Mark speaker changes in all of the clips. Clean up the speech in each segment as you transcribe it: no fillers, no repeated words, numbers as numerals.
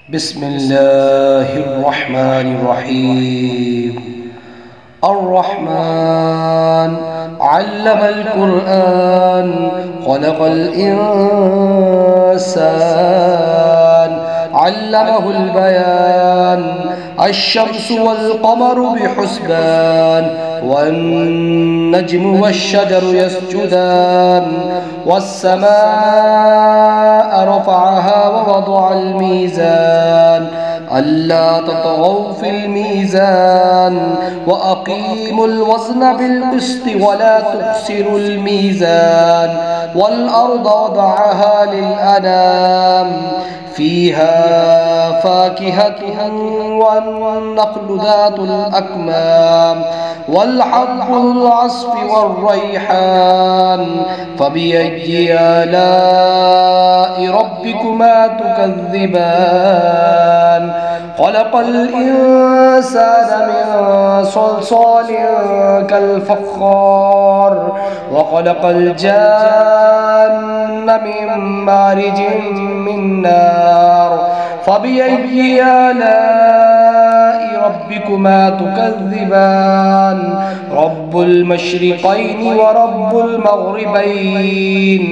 Speaker 1: بسم الله الرحمن الرحيم. الرحمن علم القرآن خلق الإنسان علمه البيان. الشمس والقمر بحسبان والنجم والشجر يسجدان. والسماء رفعها ووضع الميزان ألا تطغوا في الميزان وأقيموا الوزن بالقسط ولا تخسروا الميزان. والأرض وضعها للأنام فيها فاكهة والنخل ذات الأكمام والحب ذو العصف والريحان. فبأي آلاء ربكما تكذبان؟ خلق الإنسان من صلصال كالفخار وخلق الجان من مارج من نار. فبأي آلاء ربكما تكذبان؟ رب المشرقين ورب المغربين.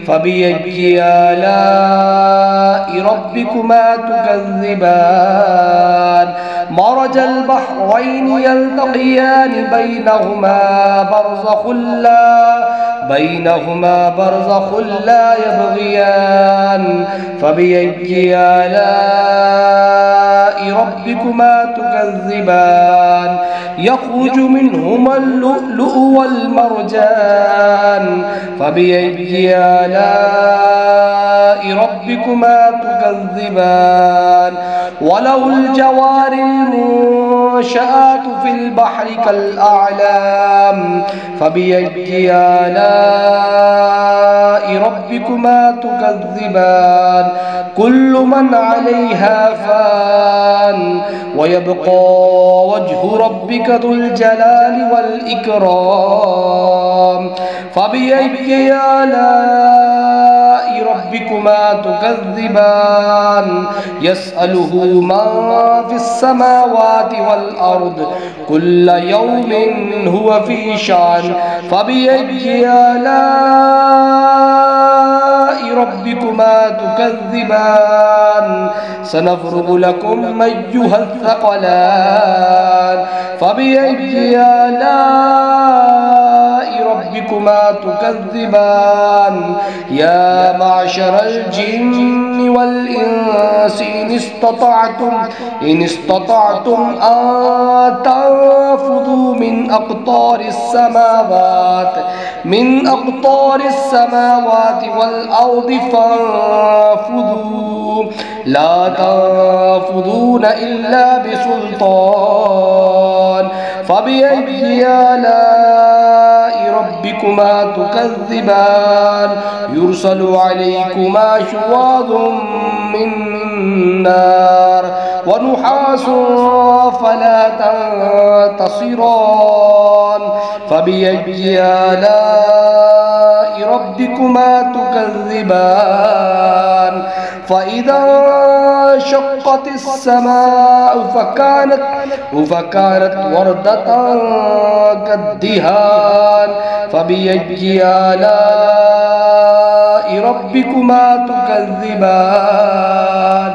Speaker 1: فبأي آلاء ربكما تكذبان؟ مرج البحرين يلتقيان بينهما برزخ لا يبغيان. فبأي آلاء ربكما تكذبان؟ يخرج منهما اللؤلؤ والمرجان. فبأي آلاء ربكما تكذبان؟ وله الجوار المنشآت في البحر كالأعلام. فبأي آلاء ربكما تكذبان؟ كل من عليها فان ويبقى وجه ربك ذو الجلال والإكرام. فبأي آلاء ربكما تكذبان؟ يسأله من في السماوات والأرض كل يوم هو في شأن. فبأي آلاء ربكما تكذبان؟ سنفرغ لكم أيها الثقلان. فبأي آلاء ربكما تكذبان؟ يا معشر الجن والإنس إن استطعتم أن تنفذوا من أقطار السماوات والأرض فانفذوا لا تنفذون إلا بسلطان. فبأي آلاء ربكما تكذبان؟ يرسل عليكما شواظ من نار ونحاس فلا تنتصران. فبأي آلاء ربكما تكذبان؟ فإذا شقت السماء فكانت وردة كالدهان. فبأي آلاء ربكما تكذبان؟